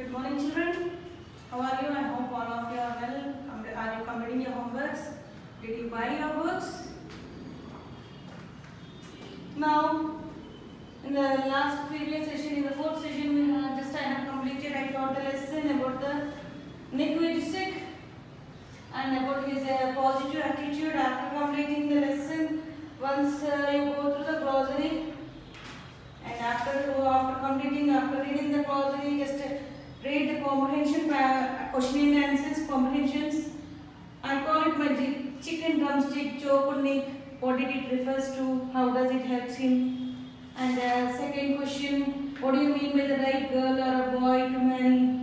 Good morning, children. How are you? I hope all of you are well. Are you completing your homeworks? Did you buy your books? Now, in the last previous session, in the fourth session, I have completed. I taught a lesson about the Nick Vujicic and about his positive attitude after completing the lesson. Once you go through the glossary, and after reading the glossary, just read the comprehension question and answers comprehensions. I call it my chicken drumstick joke Nick. What did it refers to? How does it help him? And second question, what do you mean by the right girl or a boy to marry?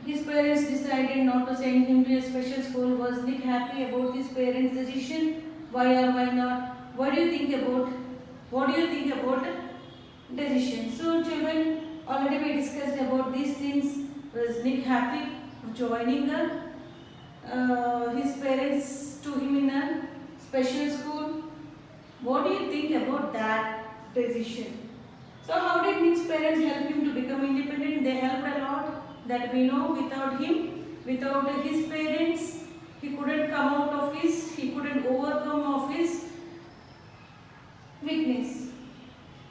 His parents decided not to send him to a special school. Was Nick happy about his parents' decision? Why or why not? What do you think about decision? So children, already we discussed about these things. Was Nick happy of joining his parents to him in a special school? What do you think about that decision? So how did Nick's parents help him to become independent? They helped a lot. That we know. Without his parents, he couldn't overcome of his weakness.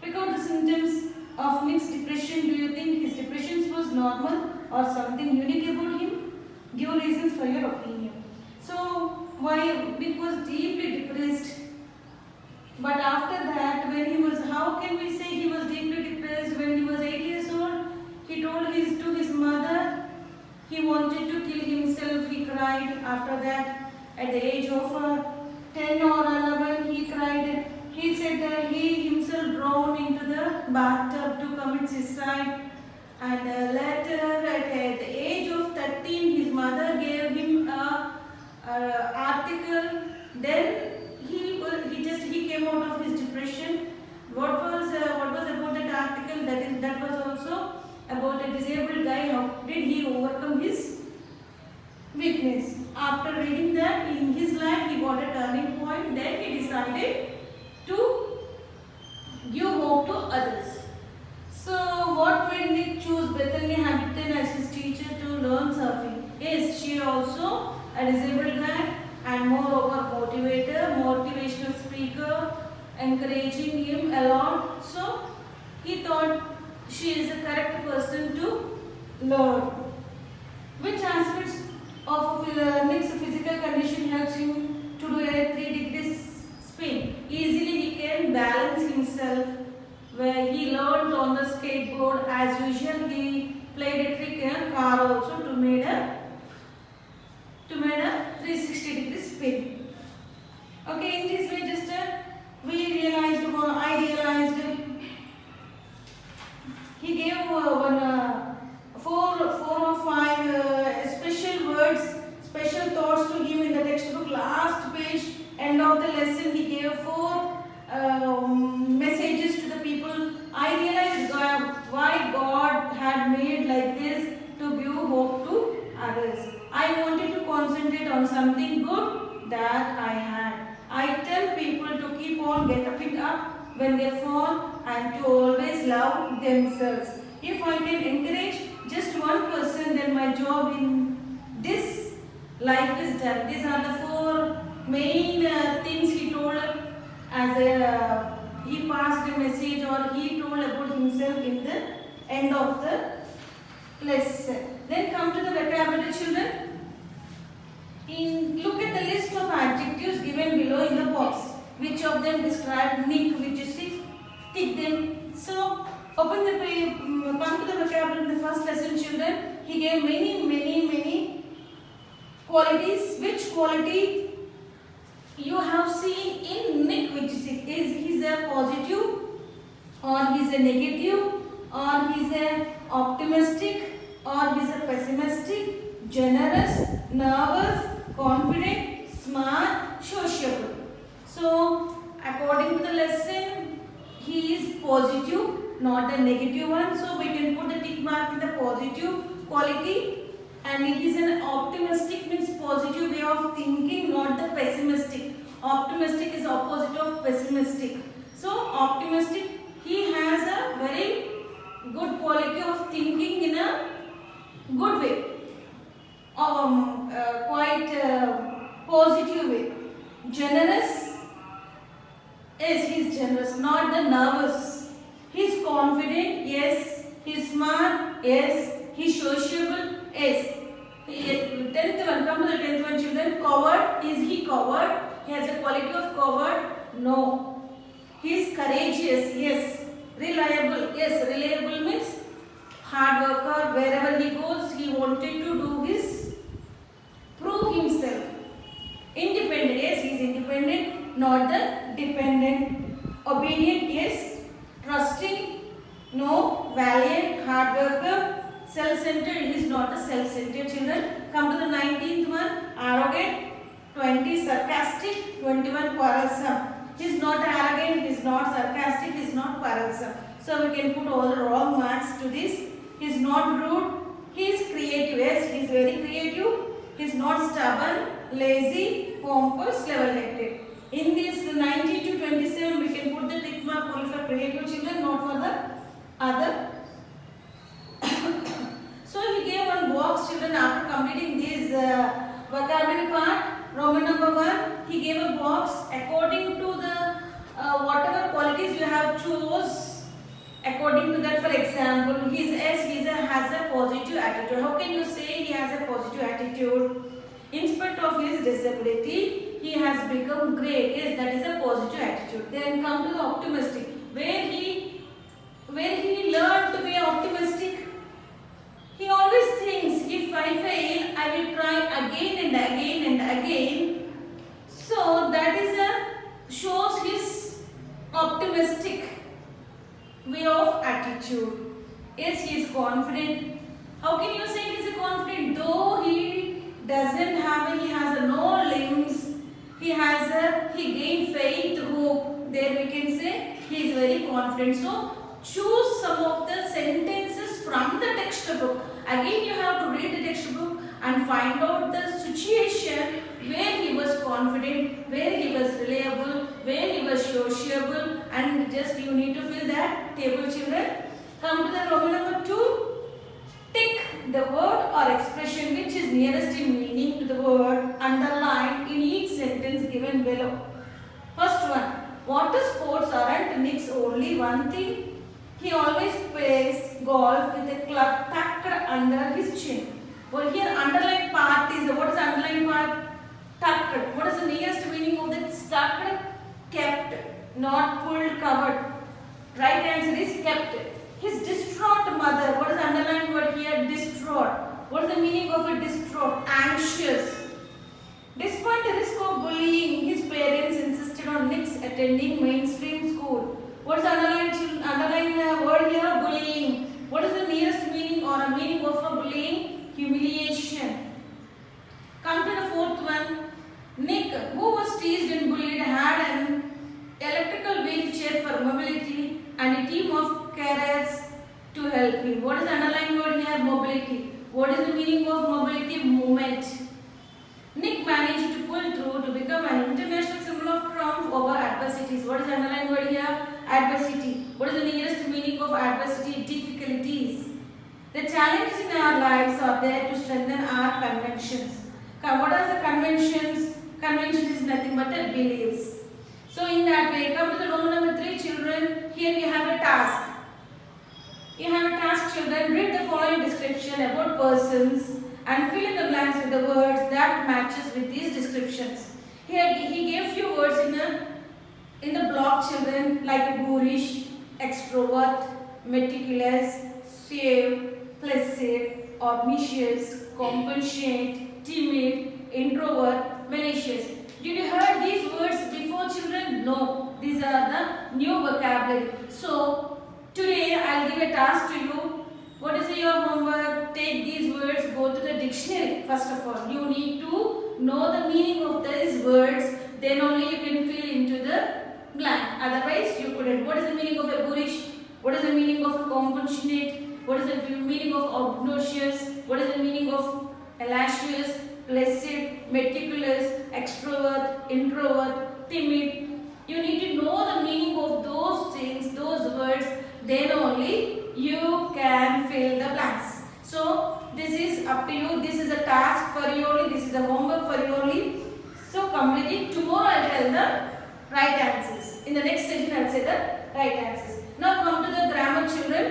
Because the symptoms of Nick's depression, do you think his depression was normal or something unique about him? Give reasons for your opinion. So, why Nick was deeply depressed? But after that, how can we say he was deeply depressed when he was 8 years old? He told to his mother he wanted to kill himself. He cried after that. At the age of 10 or 11, he cried. He said that he himself drowned into the bathtub to commit suicide. And later, at the age of 13, his mother gave him an article. Then he came out of his depression. What was about that article? That was also about a disabled guy. How did he overcome his weakness? After reading that, in his life he got a turning point. Then he decided to give hope to others. So what made Nick choose Bethany Hamilton as his teacher to learn surfing? Yes, she also a disabled guy and moreover motivational speaker, encouraging him a lot. So he thought she is the correct person to learn. Which aspects of Nick's physical condition helps him to do a 3-degree spin? Easily he can balance himself. Where he learned on the skateboard as usual, he played a trick in a car also to made a 360-degree spin. Okay, in this way I realized he gave four or five special words, special thoughts to him in the textbook. Last page, end of the lesson, he gave 4 messages to the people. I realized why God had made like this, to give hope to others. I wanted to concentrate on something good that I had. I tell people to keep on getting up when they fall and to always love themselves. If I can encourage just one person, then my job in this life is done. These are the 4 main things he told as he passed a message, or he told about himself in the end of the lesson. Then come to the vocabulary, children. Look at the list of adjectives given below in the box. Which of them describe Nick Vujicic? Tick them. So, come to the vocabulary in the first lesson, children. He gave many qualities. Which quality you have seen in Nick Vujicic? Is he a positive, or he is a negative, or he is a optimistic, or he is a pessimistic, generous, nervous, confident, smart, sociable? So, according to the lesson, he is positive, not a negative one. So, we can put the tick mark in the positive quality. And he is an optimistic, means positive way of thinking, not the pessimistic. Optimistic is opposite of pessimistic. So, optimistic, he has a very good quality of thinking in a good way, quite positive way. Generous is he's generous, not the nervous. He's confident, yes. He's smart, yes. He's sociable, yes. Tenth one, come to the 10th one, children. Coward, is he coward? He has a quality of coward? No. He is courageous, yes. Reliable, yes. Reliable means hard worker. Wherever he goes, he wanted to do his, prove himself. Independent, yes, he is independent, not the dependent. Obedient, yes. Trusting, no. Valiant, hard worker. Self-centered, he is not the self-centered, children. Come to the 19th one. Arrogant, 20 sarcastic, 21 quarrelsome. He is not arrogant, he is not sarcastic, he is not quarrelsome. So we can put all the wrong marks to this. He is not rude, he is creative, yes, he is very creative. He is not stubborn, lazy, pompous, level-headed. In this 19 to 27, we can put the tick mark only for creative children, not for the other. So he gave one box, children, after completing this vocabulary part. Roman number 1, he gave a box according to the whatever qualities you have chose. According to that, for example, his has a positive attitude. How can you say he has a positive attitude? In spite of his disability, he has become great. Yes, that is a positive attitude. Then come to the optimistic, where he learned to be optimistic. He always thinks, if I fail, I will try again and again and again. So that is shows his optimistic way of attitude. Yes, he is confident. How can you say he is confident? Though he doesn't have, he has no limbs. He gained faith, hope. There we can say he is very confident. So choose some of the sentences from the textbook. Again, you have to read the textbook and find out the situation where he was confident, where he was reliable, where he was sociable, and just you need to fill that table, children. Come to the Roman number 2. Tick the word or expression which is nearest in meaning to the word underlined in each sentence given below. First one, water sports aren't Nick's only one thing. He always plays golf with a club tucked under his chin. Well, here underlined part is, what is the underlined part? Tucked. What is the nearest meaning of this tucked? Kept, not pulled, covered. Right answer is kept. His distraught mother. What is the underlined word here? Distraught. What is the meaning of a distraught? Anxious. Despite the risk of bullying, his parents insisted on Nick's attending mainstream school. What is the underlined word here? Bullying. What is the nearest meaning or a meaning of a bullying? Humiliation. Come to the fourth one. Nick, who was teased and bullied, had an electrical wheelchair for mobility and a team of carers to help him. What is the underlined word here? Mobility. What is the meaning of mobility? Movement. Nick managed to pull through to become an international symbol of triumph over adversities. What is the underlined word here? Adversity. What is the nearest meaning of adversity? Difficulties. The challenges in our lives are there to strengthen our convictions. What are the conventions? Convention is nothing but the beliefs. So in that way, come to the Roman number 3, children. Here you have a task. You have a task, children. Read the following description about persons and fill in the blanks with the words that matches with these descriptions. Here he gave few words in the block, children, like boorish, extrovert, meticulous, suave, placid, obnoxious, compassionate, timid, introvert, malicious. Did you hear these words before, children? No. These are the new vocabulary. So today I will give a task to you. What is your homework? Take these words, go to the dictionary. First of all, you need to know the meaning of these words. Then only you can fill into the blank. Otherwise, you couldn't. What is the meaning of a boorish? What is the meaning of a compassionate? What is the meaning of obnoxious? What is the meaning of lascivious, placid, meticulous, extrovert, introvert, timid? You need to know the meaning of those things, those words. Then only you can fill the blanks. So this is up to you. This is a task for you only. This is a homework for you only. So complete it. Tomorrow I will tell the right answers. In the next session I will say the right answers. Now come to the grammar, children.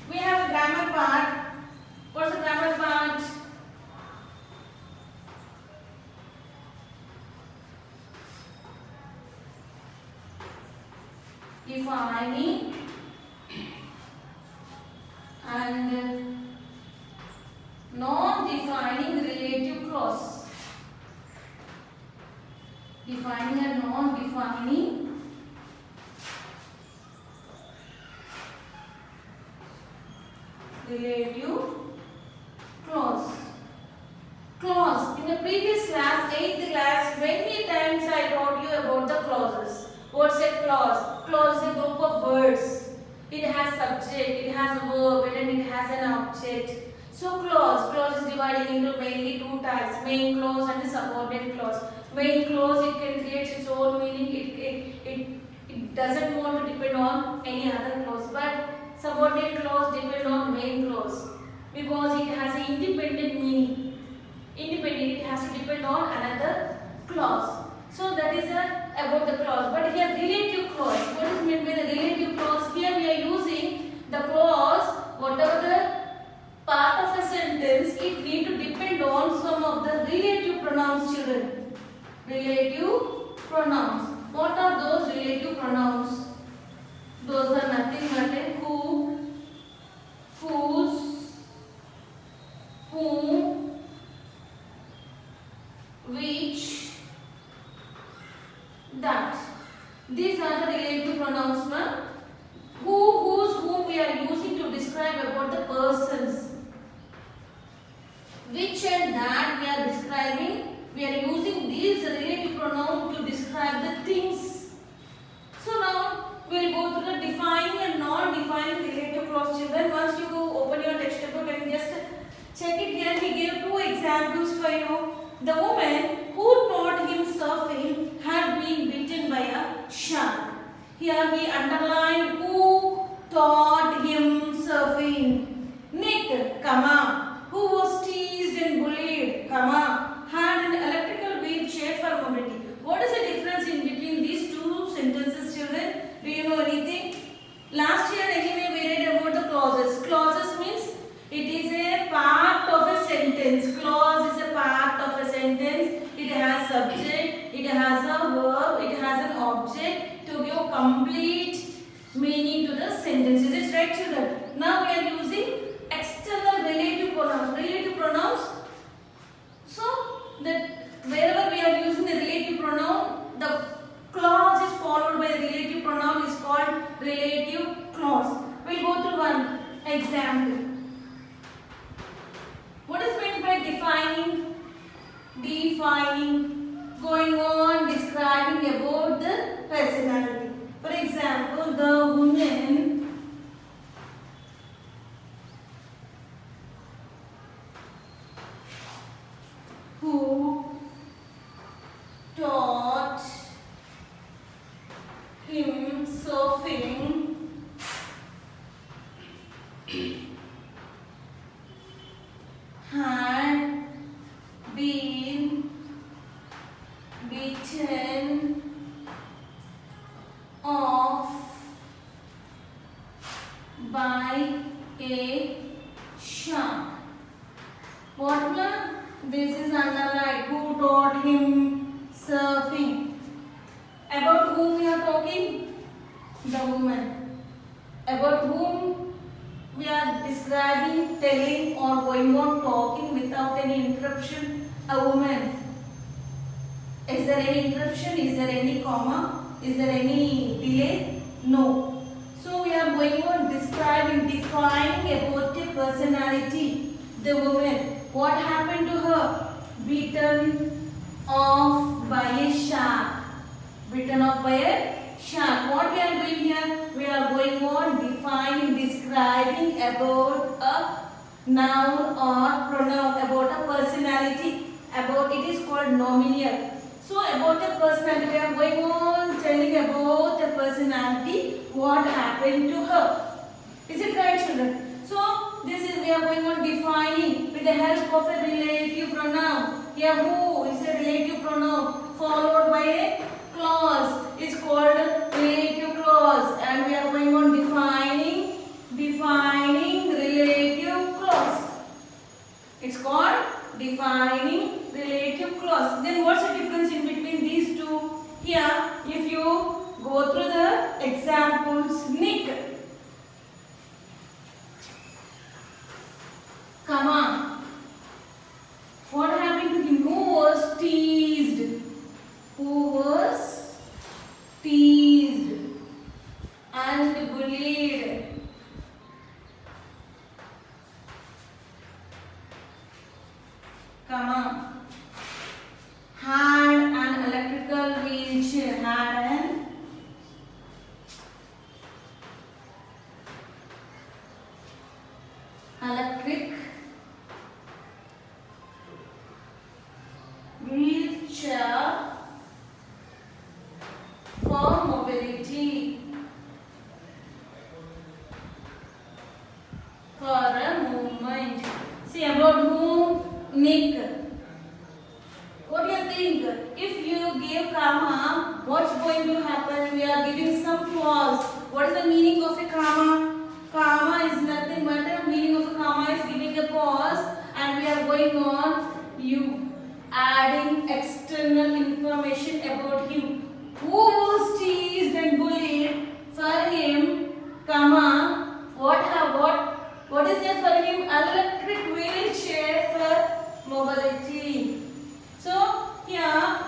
We have a grammar part. What's the grammar part? Defining and non-defining relative clause. Defining and non-defining relative clause. Clause. In the previous class, 8th class, many times I taught you about the clauses. What's a clause? Clause is a group of words. It has subject, it has a verb, and it has an object. So clause is divided into mainly two types: main clause and subordinate clause. Main clause, it can create its own meaning. It doesn't want to depend on any other clause. But subordinate clause depend on main clause because it has an independent meaning. Independent, it has to depend on another clause. So that is about the clause. But here relative clause. What is meant by the relative clause? Here we are using the clause, whatever the part of a sentence, it need to depend on some of the relative pronouns, children. Relative pronouns. What are those relative pronouns? Those are nothing but a who, whose, whom, which, that. These are the relative pronouns, ma'am. Who, whose, whom we are using to describe about the persons. Which and that we are describing. We are using these relative pronouns to describe the things. So now we will go through the defining and non-defining relative clause, children. Once you go open your textbook and just check it here. We gave two examples for you. The woman who taught him surfing had been bitten by a shark. Here we underline who taught him surfing. Nick, comma, who was teased and bullied, comma, had an electrical wheelchair for mobility. What is the difference in between these two sentences, children? Do you know anything? Last year anyway we read about the clauses. Clauses means it is a part of a sentence. Clause is a part of a sentence. It has subject, it has a verb, it has an object to give complete meaning to the sentence. Is it right, children? Now we are using external relative pronouns. Relative pronouns. So that wherever we are using the relative pronoun, the clause is followed by the relative pronoun is called relative clause. We'll go to one example. What is meant by defining? Defining, going on describing about the personality. For example, the woman who taught him surfing had been bitten off by a shark. What was? This is underlined. Who taught him surfing? About whom we are talking? The woman. About whom we are describing, telling or going on talking without any interruption? A woman. Is there any interruption? Is there any comma? Is there any delay? No. So we are going on describing, defining about a personality. The woman. What happened to her? Beaten off by a shark. Bitten off by a shark. What we are doing here? We are going on defining, describing about a noun or pronoun, about a personality. About it is called nominal. So about a personality, we are going on telling about a personality, what happened to her. Is it right, children? So this is we we are going on defining with the help of a relative pronoun. Here who is a relative pronoun followed by a clause is called relative clause, and we are going on defining relative clause. It's called defining relative clause. Then what's the difference in between these two? Here, if you go through the examples, Nick, comma, what happened to him? Who was teased? Who was teased and bullied? Comma, had an electrical wheelchair. Had an electric wheelchair for mobility. For a moment. See about whom? Nick. What do you think? If you give comma, what's going to happen? We are giving some clause. What is the meaning of a comma? Comma is nothing but the meaning of a comma is giving a pause, and we are going on adding external information about him. Who was teased and bullied? For him, comma, what is there for him? Electric wheelchair for mobility. So here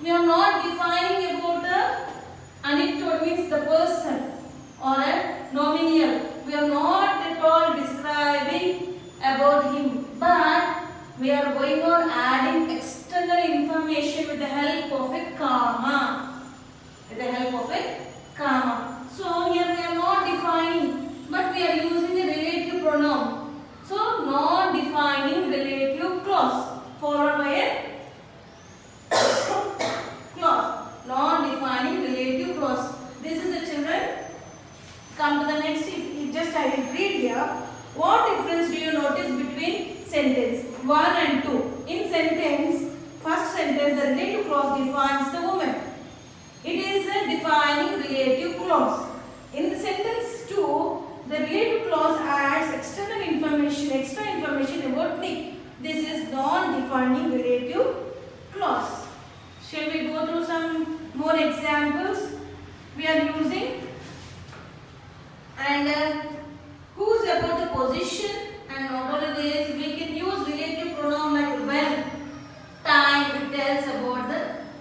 we are not defining about the anecdote, means the person or a nominal. We are not at all describing about him, but we are going on adding external information with the help of a comma. With the help of a comma. So here we are not defining, but we are using a relative pronoun. So non-defining relative clause followed by a clause. Non-defining relative clause. This is the children. Come to the next. Just I will read here. What difference do you notice between sentence 1 and 2? In sentence, first sentence, the relative clause defines the woman. It is a defining relative clause. In the sentence 2, the relative clause adds extra information about Nick. This is non-defining relative clause. Shall we go through some more examples we are using? And who's about the position, and not only this, we can use relative pronoun like when. Time, it tells about the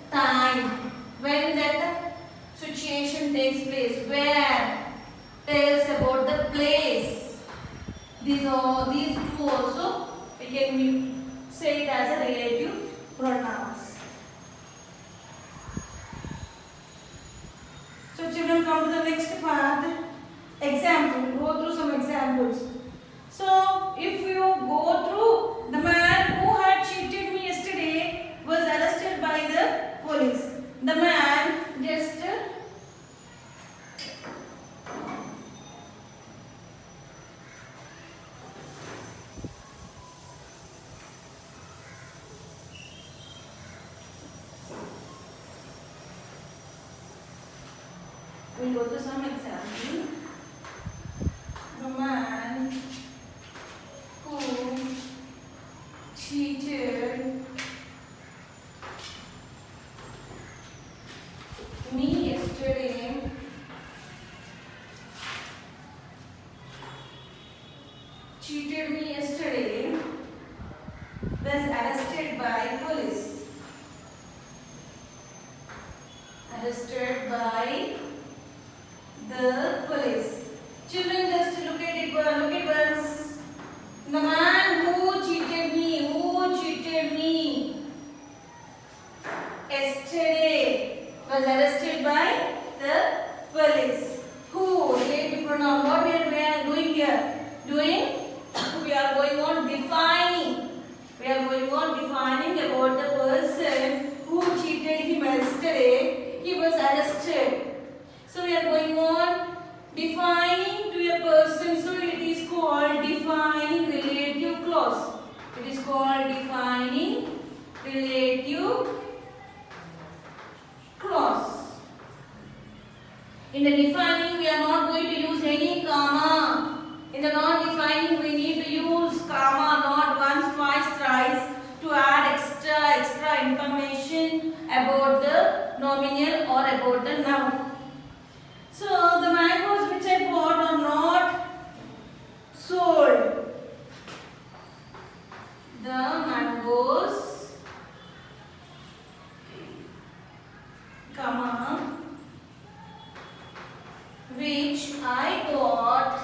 time. When that situation takes place. Where tells about the place. These two also we can say it as a relative pronouns. So children, come to the next part. Example. Go through some examples. So if you go through, the man who had cheated me yesterday was arrested by the police. The man just we'll go to some example. The man who cheated me yesterday was arrested by police. Arrested by the police. Children, just look at it. Look at once. The man who cheated me yesterday was arrested by the police. Who? Relative pronoun. What we are doing here? We are going on defining. We are going on defining about the person who cheated him yesterday. He was arrested. So we are going on defining to a person. So it is called defining relative called defining relative clause. In the defining, we are not going to use any comma. In the non-defining, we need to use comma not once, twice, thrice to add extra information about the nominal or about the noun. So the mangoes which I bought are not sold. The mangoes, comma, which I bought,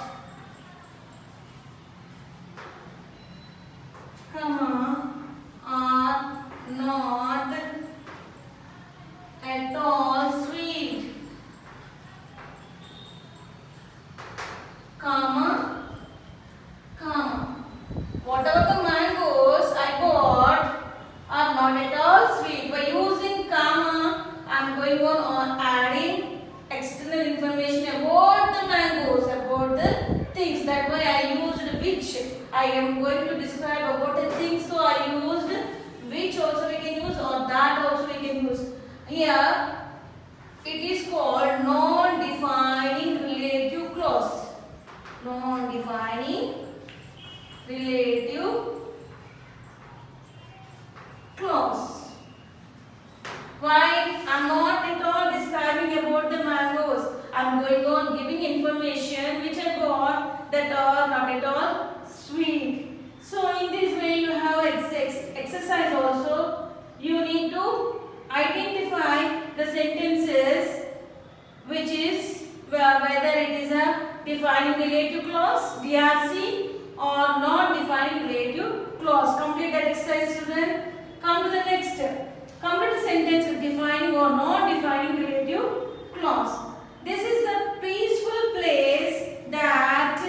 comma, are not at all sweet, comma, comma. Whatever the mangoes I bought are not at all sweet. By using comma, I am going on adding external information about the mangoes, about the things. That's why I used which. I am going to describe about the things, so I used which also we can use or that also we can use. Here it is called non-defining relative clause. Non-defining relative clause. Why? I am not at all describing about the mangoes. I am going on giving information which I got that are not at all sweet. So in this way you have exercise also. You need to identify the sentences which is whether it is a defining relative clause, DRC, or non-defining relative clause. Complete that exercise, children. Come to the next step. Complete the sentence with defining or non-defining relative clause. This is the peaceful place that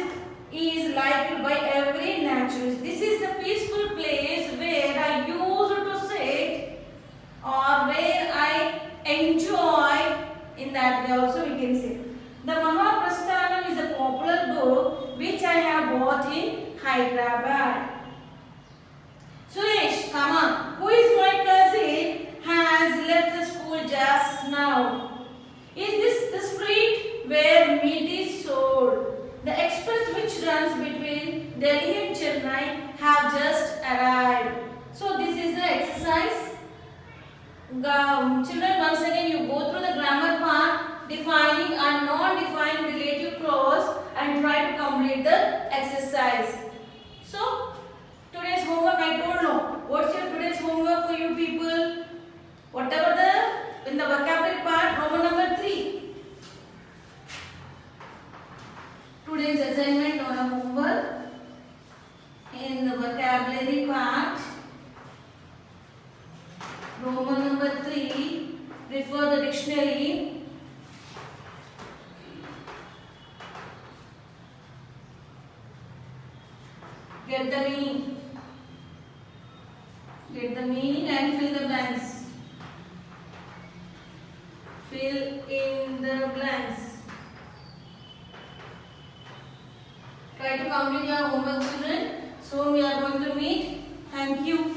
is liked by every naturalist. This is the peaceful place where I used to sit or where I enjoy. In that way also we can say. The Mahaprasthanam is a popular book which I have bought in Hyderabad. Suresh, come on. Who is my cousin has left the school just now? Is this the street where meat is sold? The express which runs between Delhi and Chennai have just arrived. So this is the exercise. Children, once again you go through the grammar part, defining and non-defining relative clause and try to complete the exercise. So today's homework I don't know. What's your today's homework for you people? Whatever the in the vocabulary part, Roman number 3. Today's assignment or homework in the vocabulary part, Roman number 3. Refer the dictionary. Get the meaning. Get the meaning and fill the blanks. Fill in the blanks. Try to complete your homework, children. So we are going to meet. Thank you.